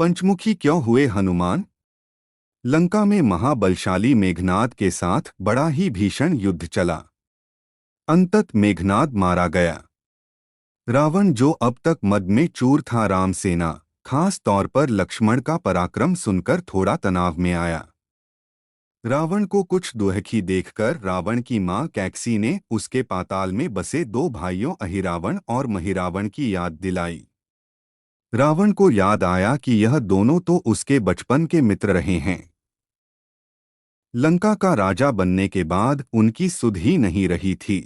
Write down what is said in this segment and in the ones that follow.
पंचमुखी क्यों हुए हनुमान? लंका में महाबलशाली मेघनाद के साथ बड़ा ही भीषण युद्ध चला। अंतत मेघनाद मारा गया। रावण, जो अब तक मद में चूर था, राम सेना, खास तौर पर लक्ष्मण का पराक्रम सुनकर थोड़ा तनाव में आया। रावण को कुछ दुहखी देखकर रावण की मां कैकसी ने उसके पाताल में बसे दो भाइयों अहिरावण और महिरावण की याद दिलाई। रावण को याद आया कि यह दोनों तो उसके बचपन के मित्र रहे हैं। लंका का राजा बनने के बाद उनकी सुध ही नहीं रही थी।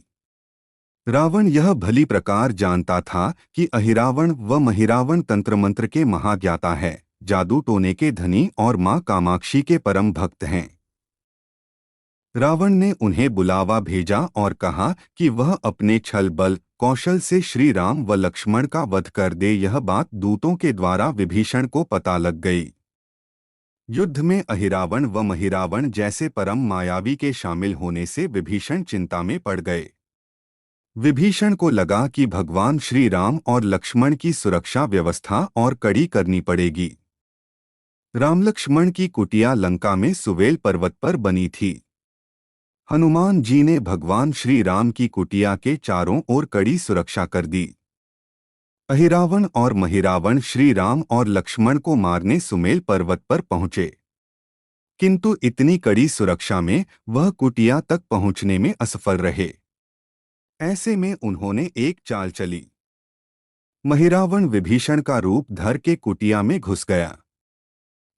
रावण यह भली प्रकार जानता था कि अहिरावण व महिरावण तंत्र मंत्र के महाज्ञाता है, जादू टोने के धनी और मां कामाक्षी के परम भक्त हैं। रावण ने उन्हें बुलावा भेजा और कहा कि वह अपने छल बल कौशल से श्री राम व लक्ष्मण का वध कर दे। यह बात दूतों के द्वारा विभीषण को पता लग गई। युद्ध में अहिरावण व महिरावण जैसे परम मायावी के शामिल होने से विभीषण चिंता में पड़ गए। विभीषण को लगा कि भगवान श्री राम और लक्ष्मण की सुरक्षा व्यवस्था और कड़ी करनी पड़ेगी। राम लक्ष्मण की कुटिया लंका में सुवेल पर्वत पर बनी थी। हनुमान जी ने भगवान श्री राम की कुटिया के चारों ओर कड़ी सुरक्षा कर दी। अहिरावण और महिरावण श्री राम और लक्ष्मण को मारने सुमेल पर्वत पर पहुंचे, किंतु इतनी कड़ी सुरक्षा में वह कुटिया तक पहुंचने में असफल रहे। ऐसे में उन्होंने एक चाल चली। महिरावण विभीषण का रूप धर के कुटिया में घुस गया।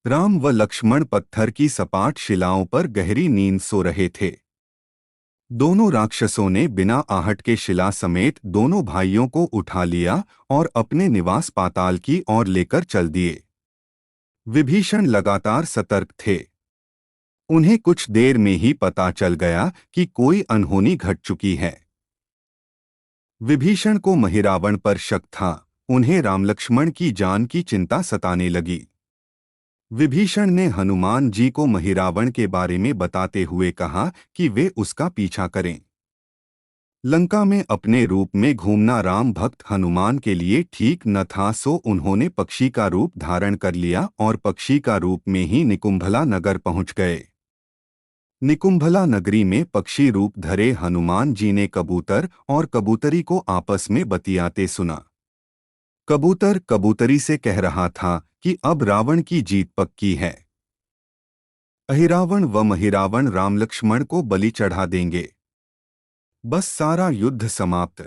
राम व लक्ष्मण पत्थर की सपाट शिलाओं पर गहरी नींद सो रहे थे। दोनों राक्षसों ने बिना आहट के शिला समेत दोनों भाइयों को उठा लिया और अपने निवास पाताल की ओर लेकर चल दिए। विभीषण लगातार सतर्क थे। उन्हें कुछ देर में ही पता चल गया कि कोई अनहोनी घट चुकी है। विभीषण को महिरावण पर शक था। उन्हें राम लक्ष्मण की जान की चिंता सताने लगी। विभीषण ने हनुमान जी को महिरावण के बारे में बताते हुए कहा कि वे उसका पीछा करें। लंका में अपने रूप में घूमना राम भक्त हनुमान के लिए ठीक न था, सो उन्होंने पक्षी का रूप धारण कर लिया और पक्षी का रूप में ही निकुंभला नगर पहुंच गए। निकुंभला नगरी में पक्षी रूप धरे हनुमान जी ने कबूतर और कबूतरी को आपस में बतियाते सुना। कबूतर कबूतरी से कह रहा था कि अब रावण की जीत पक्की है। अहिरावण व महिरावण राम लक्ष्मण को बलि चढ़ा देंगे। बस सारा युद्ध समाप्त।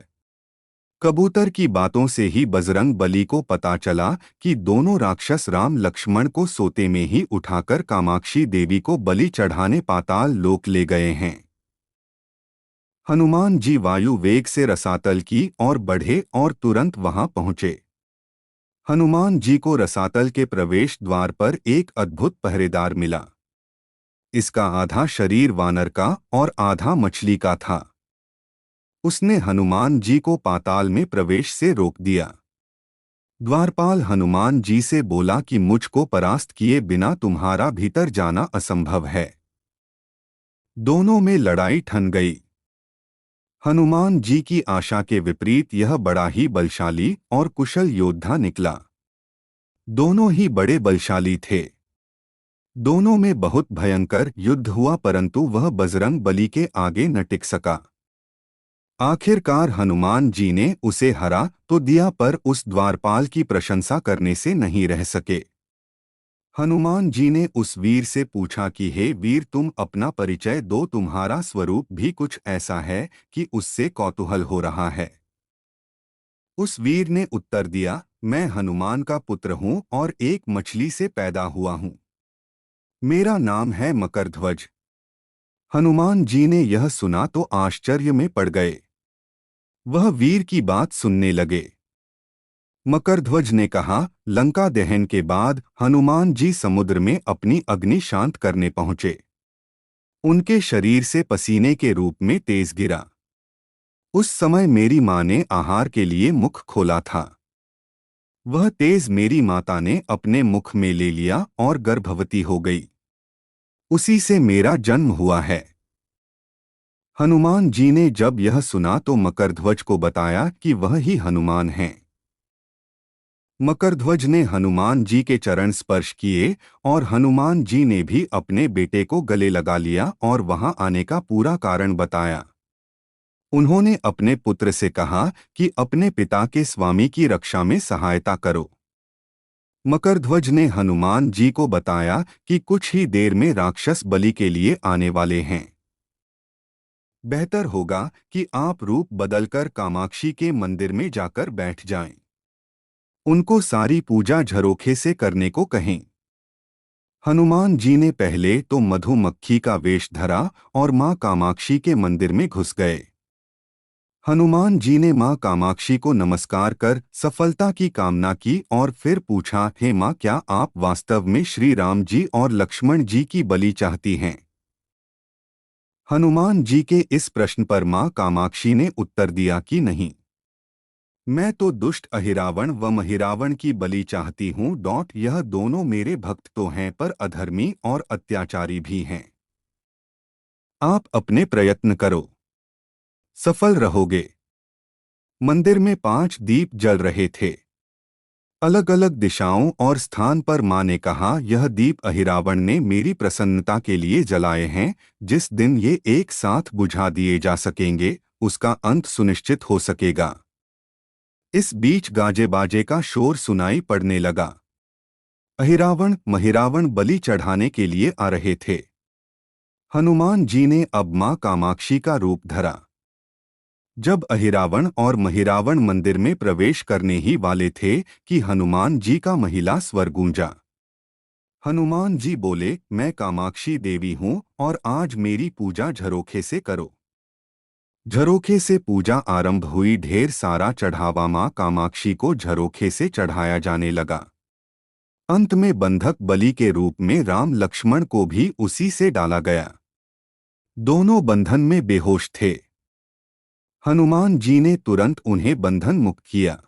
कबूतर की बातों से ही बजरंग बली को पता चला कि दोनों राक्षस राम लक्ष्मण को सोते में ही उठाकर कामाक्षी देवी को बलि चढ़ाने पाताल लोक ले गए हैं। हनुमान जी वायु वेग से रसातल की ओर बढ़े और तुरंत वहां पहुंचे। हनुमान जी को रसातल के प्रवेश द्वार पर एक अद्भुत पहरेदार मिला। इसका आधा शरीर वानर का और आधा मछली का था। उसने हनुमान जी को पाताल में प्रवेश से रोक दिया। द्वारपाल हनुमान जी से बोला कि मुझको परास्त किए बिना तुम्हारा भीतर जाना असंभव है। दोनों में लड़ाई ठन गई। हनुमान जी की आशा के विपरीत यह बड़ा ही बलशाली और कुशल योद्धा निकला। दोनों ही बड़े बलशाली थे। दोनों में बहुत भयंकर युद्ध हुआ, परंतु वह बजरंग बली के आगे न टिक सका। आखिरकार हनुमान जी ने उसे हरा तो दिया, पर उस द्वारपाल की प्रशंसा करने से नहीं रह सके। हनुमान जी ने उस वीर से पूछा कि हे वीर, तुम अपना परिचय दो, तुम्हारा स्वरूप भी कुछ ऐसा है कि उससे कौतूहल हो रहा है। उस वीर ने उत्तर दिया, मैं हनुमान का पुत्र हूं और एक मछली से पैदा हुआ हूं। मेरा नाम है मकरध्वज। हनुमान जी ने यह सुना तो आश्चर्य में पड़ गए। वह वीर की बात सुनने लगे। मकरध्वज ने कहा, लंका दहन के बाद हनुमान जी समुद्र में अपनी अग्नि शांत करने पहुंचे। उनके शरीर से पसीने के रूप में तेज गिरा। उस समय मेरी मां ने आहार के लिए मुख खोला था। वह तेज मेरी माता ने अपने मुख में ले लिया और गर्भवती हो गई। उसी से मेरा जन्म हुआ है। हनुमान जी ने जब यह सुना तो मकरध्वज को बताया कि वह ही हनुमान हैं। मकरध्वज ने हनुमान जी के चरण स्पर्श किए और हनुमान जी ने भी अपने बेटे को गले लगा लिया और वहां आने का पूरा कारण बताया। उन्होंने अपने पुत्र से कहा कि अपने पिता के स्वामी की रक्षा में सहायता करो। मकरध्वज ने हनुमान जी को बताया कि कुछ ही देर में राक्षस बलि के लिए आने वाले हैं। बेहतर होगा कि आप रूप बदलकर कामाक्षी के मंदिर में जाकर बैठ जाएं। उनको सारी पूजा झरोखे से करने को कहें। हनुमान जी ने पहले तो मधुमक्खी का वेश धरा और मां कामाक्षी के मंदिर में घुस गए। हनुमान जी ने मां कामाक्षी को नमस्कार कर सफलता की कामना की और फिर पूछा, हे मां, क्या आप वास्तव में श्री राम जी और लक्ष्मण जी की बलि चाहती हैं? हनुमान जी के इस प्रश्न पर मां कामाक्षी ने उत्तर दिया कि नहीं, मैं तो दुष्ट अहिरावण व महिरावण की बलि चाहती हूँ। यह दोनों मेरे भक्त तो हैं पर अधर्मी और अत्याचारी भी हैं। आप अपने प्रयत्न करो, सफल रहोगे। मंदिर में 5 दीप जल रहे थे। अलग अलग दिशाओं और स्थान पर मां ने कहा, यह दीप अहिरावण ने मेरी प्रसन्नता के लिए जलाए हैं। जिस दिन ये एक साथ बुझा दिए जा सकेंगे उसका अंत सुनिश्चित हो सकेगा। इस बीच गाजे बाजे का शोर सुनाई पड़ने लगा। अहिरावण महिरावण बलि चढ़ाने के लिए आ रहे थे। हनुमान जी ने अब मां कामाक्षी का रूप धरा। जब अहिरावण और महिरावण मंदिर में प्रवेश करने ही वाले थे कि हनुमान जी का महिला स्वर गूंजा। हनुमान जी बोले, मैं कामाक्षी देवी हूं और आज मेरी पूजा झरोखे से करो। झरोखे से पूजा आरंभ हुई। ढेर सारा चढ़ावा मां कामाक्षी को झरोखे से चढ़ाया जाने लगा। अंत में बंधक बलि के रूप में राम लक्ष्मण को भी उसी से डाला गया। दोनों बंधन में बेहोश थे। हनुमान जी ने तुरंत उन्हें बंधन मुक्त किया।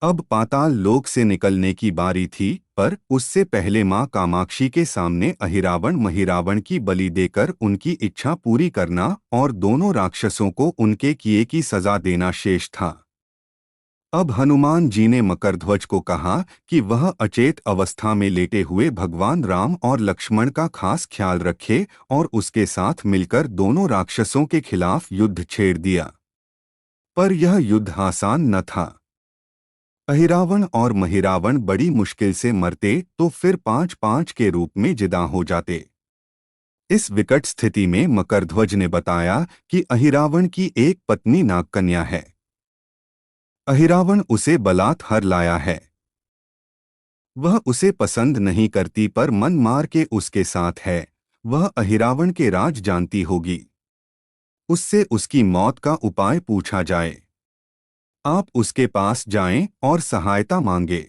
अब पाताल लोक से निकलने की बारी थी, पर उससे पहले मां कामाक्षी के सामने अहिरावण महिरावण की बलि देकर उनकी इच्छा पूरी करना और दोनों राक्षसों को उनके किए की सजा देना शेष था। अब हनुमान जी ने मकरध्वज को कहा कि वह अचेत अवस्था में लेटे हुए भगवान राम और लक्ष्मण का खास ख्याल रखे और उसके साथ मिलकर दोनों राक्षसों के खिलाफ युद्ध छेड़ दिया। पर यह युद्ध आसान न था। अहिरावण और महिरावण बड़ी मुश्किल से मरते तो फिर 5-5 के रूप में जिदा हो जाते। इस विकट स्थिति में मकरध्वज ने बताया कि अहिरावण की एक पत्नी नागकन्या है। अहिरावण उसे बलात् हर लाया है। वह उसे पसंद नहीं करती पर मन मार के उसके साथ है। वह अहिरावण के राज जानती होगी। उससे उसकी मौत का उपाय पूछा जाए। आप उसके पास जाएं और सहायता मांगे।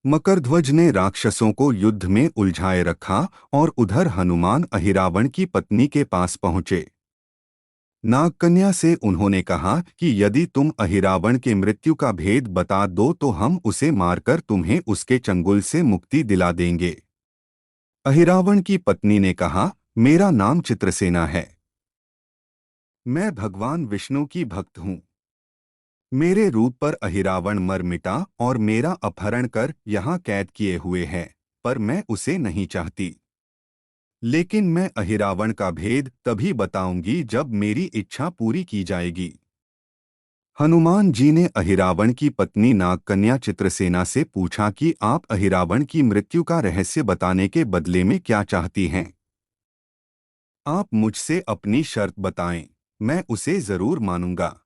मकरध्वज ने राक्षसों को युद्ध में उलझाए रखा और उधर हनुमान अहिरावण की पत्नी के पास पहुंचे। नागकन्या से उन्होंने कहा कि यदि तुम अहिरावण के मृत्यु का भेद बता दो तो हम उसे मारकर तुम्हें उसके चंगुल से मुक्ति दिला देंगे। अहिरावण की पत्नी ने कहा, मेरा नाम चित्रसेना है। मैं भगवान विष्णु की भक्त हूँ। मेरे रूप पर अहिरावण मर मिटा और मेरा अपहरण कर यहाँ कैद किए हुए है, पर मैं उसे नहीं चाहती। लेकिन मैं अहिरावण का भेद तभी बताऊंगी जब मेरी इच्छा पूरी की जाएगी। हनुमान जी ने अहिरावण की पत्नी नागकन्या चित्रसेना से पूछा कि आप अहिरावण की मृत्यु का रहस्य बताने के बदले में क्या चाहती हैं? आप मुझसे अपनी शर्त बताएं, मैं उसे जरूर मानूंगा।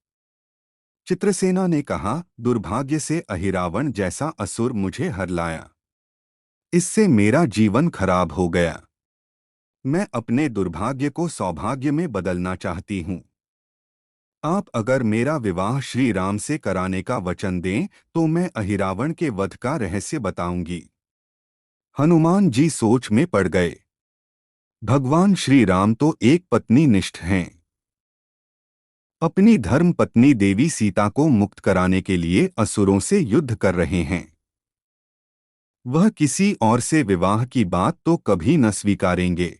चित्रसेना ने कहा, दुर्भाग्य से अहिरावण जैसा असुर मुझे हर लाया। इससे मेरा जीवन खराब हो गया। मैं अपने दुर्भाग्य को सौभाग्य में बदलना चाहती हूँ। आप अगर मेरा विवाह श्री राम से कराने का वचन दें तो मैं अहिरावण के वध का रहस्य बताऊंगी। हनुमान जी सोच में पड़ गए। भगवान श्री राम तो एक पत्नी निष्ठ हैं। अपनी धर्म पत्नी देवी सीता को मुक्त कराने के लिए असुरों से युद्ध कर रहे हैं। वह किसी और से विवाह की बात तो कभी न स्वीकारेंगे।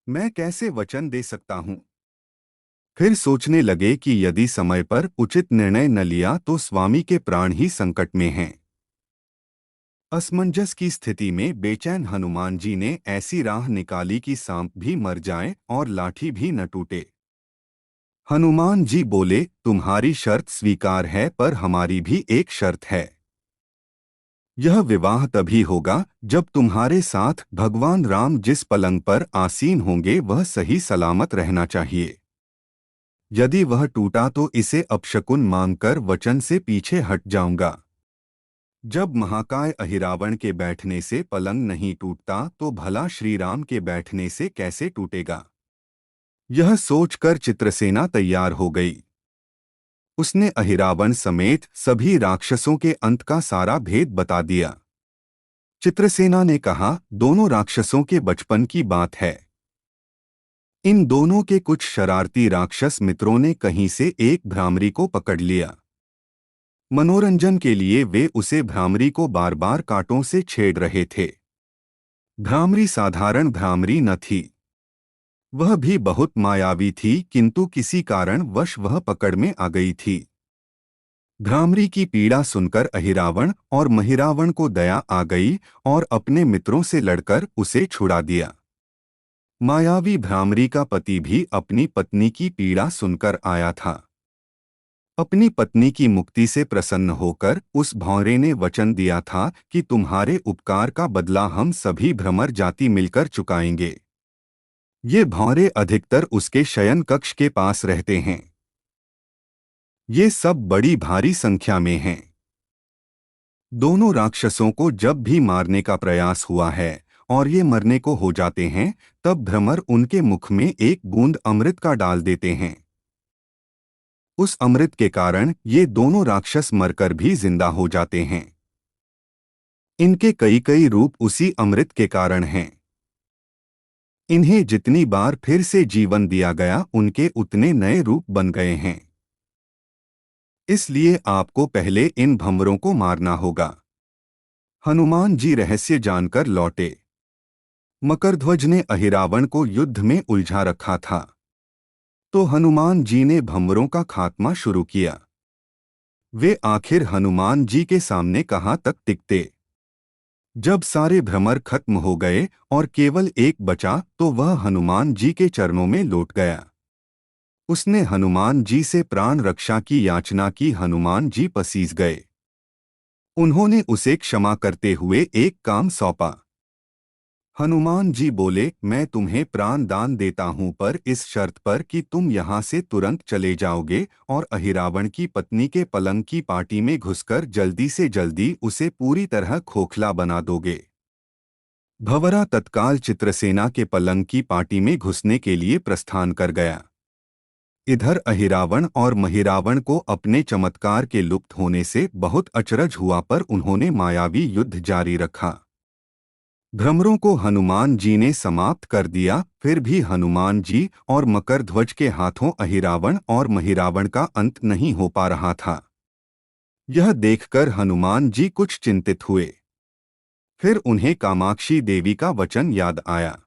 मैं कैसे वचन दे सकता हूँ? फिर सोचने लगे कि यदि समय पर उचित निर्णय न लिया तो स्वामी के प्राण ही संकट में हैं। असमंजस की स्थिति में बेचैन हनुमान जी ने ऐसी राह निकाली कि सांप भी मर जाए और लाठी भी न टूटे। हनुमान जी बोले, तुम्हारी शर्त स्वीकार है, पर हमारी भी एक शर्त है। यह विवाह तभी होगा जब तुम्हारे साथ भगवान राम जिस पलंग पर आसीन होंगे वह सही सलामत रहना चाहिए। यदि वह टूटा तो इसे अपशकुन मानकर वचन से पीछे हट जाऊंगा। जब महाकाय अहिरावण के बैठने से पलंग नहीं टूटता तो भला श्री राम के बैठने से कैसे टूटेगा। यह सोचकर चित्रसेना तैयार हो गई। उसने अहिरावण समेत सभी राक्षसों के अंत का सारा भेद बता दिया। चित्रसेना ने कहा, दोनों राक्षसों के बचपन की बात है। इन दोनों के कुछ शरारती राक्षस मित्रों ने कहीं से एक भ्रामरी को पकड़ लिया। मनोरंजन के लिए वे उसे भ्रामरी को बार बार कांटों से छेड़ रहे थे। भ्रामरी साधारण भ्रामरी न थी, वह भी बहुत मायावी थी, किंतु किसी कारण वश वह पकड़ में आ गई थी। भ्रामरी की पीड़ा सुनकर अहिरावण और महिरावण को दया आ गई और अपने मित्रों से लड़कर उसे छुड़ा दिया। मायावी भ्रामरी का पति भी अपनी पत्नी की पीड़ा सुनकर आया था। अपनी पत्नी की मुक्ति से प्रसन्न होकर उस भौरे ने वचन दिया था कि तुम्हारे उपकार का बदला हम सभी भ्रमर जाति मिलकर चुकाएंगे। ये भौरे अधिकतर उसके शयन कक्ष के पास रहते हैं। ये सब बड़ी भारी संख्या में हैं। दोनों राक्षसों को जब भी मारने का प्रयास हुआ है और ये मरने को हो जाते हैं, तब भ्रमर उनके मुख में एक बूंद अमृत का डाल देते हैं। उस अमृत के कारण ये दोनों राक्षस मरकर भी जिंदा हो जाते हैं। इनके कई कई रूप उसी अमृत के कारण हैं। इन्हें जितनी बार फिर से जीवन दिया गया उनके उतने नए रूप बन गए हैं। इसलिए आपको पहले इन भंवरों को मारना होगा। हनुमान जी रहस्य जानकर लौटे। मकरध्वज ने अहिरावण को युद्ध में उलझा रखा था, तो हनुमान जी ने भंवरों का खात्मा शुरू किया। वे आखिर हनुमान जी के सामने कहाँ तक टिकते। जब सारे भ्रमर खत्म हो गए और केवल एक बचा तो वह हनुमान जी के चरणों में लौट गया। उसने हनुमान जी से प्राण रक्षा की याचना की। हनुमान जी पसीज गए। उन्होंने उसे क्षमा करते हुए एक काम सौंपा। हनुमान जी बोले, मैं तुम्हें प्राण दान देता हूं, पर इस शर्त पर कि तुम यहाँ से तुरंत चले जाओगे और अहिरावण की पत्नी के पलंग की पाटी में घुसकर जल्दी से जल्दी उसे पूरी तरह खोखला बना दोगे। भंवरा तत्काल चित्रसेना के पलंग की पाटी में घुसने के लिए प्रस्थान कर गया। इधर अहिरावण और महिरावण को अपने चमत्कार के लुप्त होने से बहुत अचरज हुआ, पर उन्होंने मायावी युद्ध जारी रखा। भ्रमरों को हनुमान जी ने समाप्त कर दिया। फिर भी हनुमान जी और मकरध्वज के हाथों अहिरावण और महिरावण का अंत नहीं हो पा रहा था। यह देखकर हनुमान जी कुछ चिंतित हुए। फिर उन्हें कामाक्षी देवी का वचन याद आया।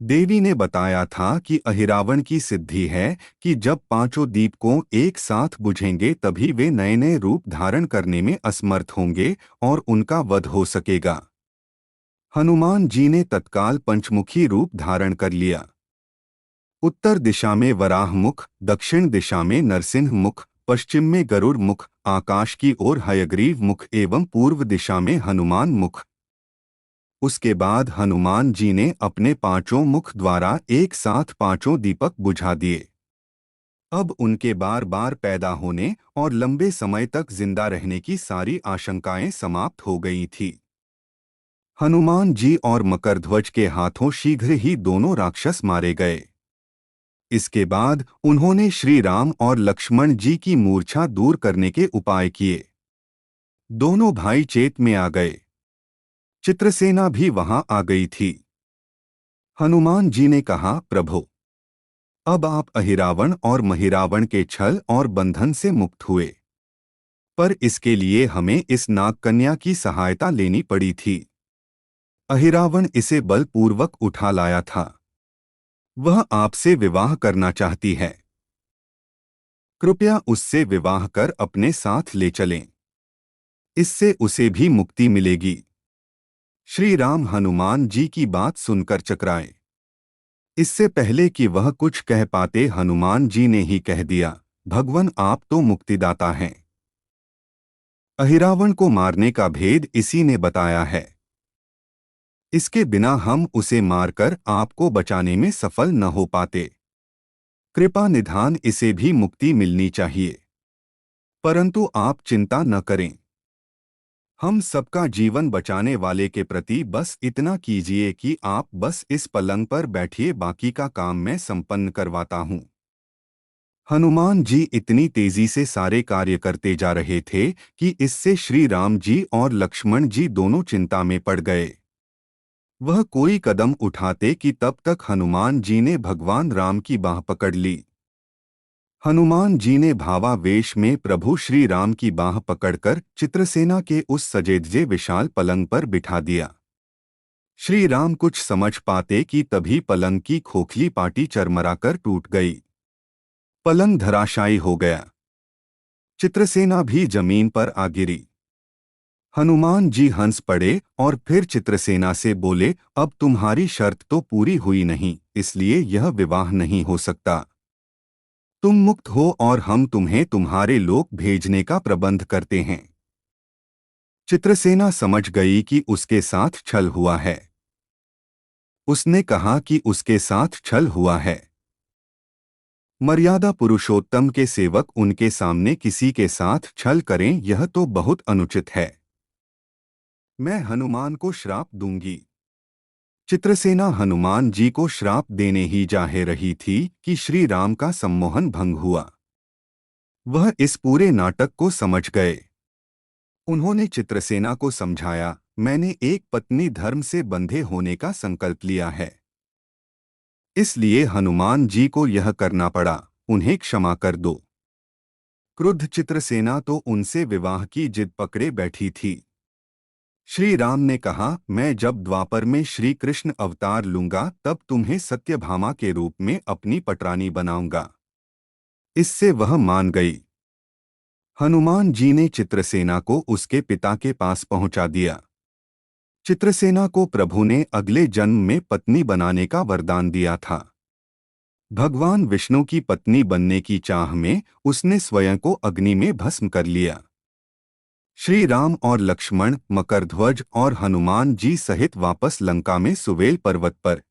देवी ने बताया था कि अहिरावण की सिद्धि है कि जब पांचों दीपकों एक साथ बुझेंगे तभी वे नए नए रूप धारण करने में असमर्थ होंगे और उनका वध हो सकेगा। हनुमान जी ने तत्काल पंचमुखी रूप धारण कर लिया। उत्तर दिशा में वराह मुख, दक्षिण दिशा में नरसिंह मुख, पश्चिम में गरुड़ मुख, आकाश की ओर हयग्रीव मुख एवं पूर्व दिशा में हनुमान मुख। उसके बाद हनुमान जी ने अपने पांचों मुख द्वारा एक साथ पांचों दीपक बुझा दिए। अब उनके बार बार पैदा होने और लंबे समय तक जिंदा रहने की सारी आशंकाएं समाप्त हो गई थी। हनुमान जी और मकरध्वज के हाथों शीघ्र ही दोनों राक्षस मारे गए। इसके बाद उन्होंने श्री राम और लक्ष्मण जी की मूर्छा दूर करने के उपाय किए। दोनों भाई चेत में आ गए। चित्रसेना भी वहां आ गई थी। हनुमान जी ने कहा, प्रभु, अब आप अहिरावण और महिरावण के छल और बंधन से मुक्त हुए, पर इसके लिए हमें इस नागकन्या की सहायता लेनी पड़ी थी। अहिरावण इसे बलपूर्वक उठा लाया था। वह आपसे विवाह करना चाहती है। कृपया उससे विवाह कर अपने साथ ले चलें। इससे उसे भी मुक्ति मिलेगी। श्री राम हनुमान जी की बात सुनकर चकराए। इससे पहले कि वह कुछ कह पाते, हनुमान जी ने ही कह दिया, भगवान आप तो मुक्तिदाता हैं। अहिरावण को मारने का भेद इसी ने बताया है। इसके बिना हम उसे मारकर आपको बचाने में सफल न हो पाते। कृपा निधान इसे भी मुक्ति मिलनी चाहिए। परंतु आप चिंता न करें। हम सबका जीवन बचाने वाले के प्रति बस इतना कीजिए कि आप बस इस पलंग पर बैठिए, बाकी का काम मैं संपन्न करवाता हूँ। हनुमान जी इतनी तेजी से सारे कार्य करते जा रहे थे कि इससे श्री राम जी और लक्ष्मण जी दोनों चिंता में पड़ गए। वह कोई कदम उठाते कि तब तक हनुमान जी ने भगवान राम की बाह पकड़ ली। हनुमान जी ने भावावेश में प्रभु श्री राम की बाह पकड़कर चित्रसेना के उस सजेधजे विशाल पलंग पर बिठा दिया। श्री राम कुछ समझ पाते कि तभी पलंग की खोखली पाटी चरमराकर टूट गई। पलंग धराशायी हो गया। चित्रसेना भी जमीन पर आ गिरी। हनुमान जी हंस पड़े और फिर चित्रसेना से बोले, अब तुम्हारी शर्त तो पूरी हुई नहीं, इसलिए यह विवाह नहीं हो सकता। तुम मुक्त हो और हम तुम्हें तुम्हारे लोक भेजने का प्रबंध करते हैं। चित्रसेना समझ गई कि उसके साथ छल हुआ है। उसने कहा कि उसके साथ छल हुआ है। मर्यादा पुरुषोत्तम के सेवक उनके सामने किसी के साथ छल करें, यह तो बहुत अनुचित है। मैं हनुमान को श्राप दूंगी। चित्रसेना हनुमान जी को श्राप देने ही जा रही थी कि श्री राम का सम्मोहन भंग हुआ। वह इस पूरे नाटक को समझ गए। उन्होंने चित्रसेना को समझाया, मैंने एक पत्नी धर्म से बंधे होने का संकल्प लिया है, इसलिए हनुमान जी को यह करना पड़ा, उन्हें क्षमा कर दो। क्रुद्ध चित्रसेना तो उनसे विवाह की जिद पकड़े बैठी थी। श्री राम ने कहा, मैं जब द्वापर में श्री कृष्ण अवतार लूंगा तब तुम्हें सत्यभामा के रूप में अपनी पटरानी बनाऊंगा। इससे वह मान गई। हनुमान जी ने चित्रसेना को उसके पिता के पास पहुंचा दिया। चित्रसेना को प्रभु ने अगले जन्म में पत्नी बनाने का वरदान दिया था। भगवान विष्णु की पत्नी बनने की चाह में उसने स्वयं को अग्नि में भस्म कर लिया। श्री राम और लक्ष्मण, मकरध्वज और हनुमान जी सहित वापस लंका में सुवेल पर्वत पर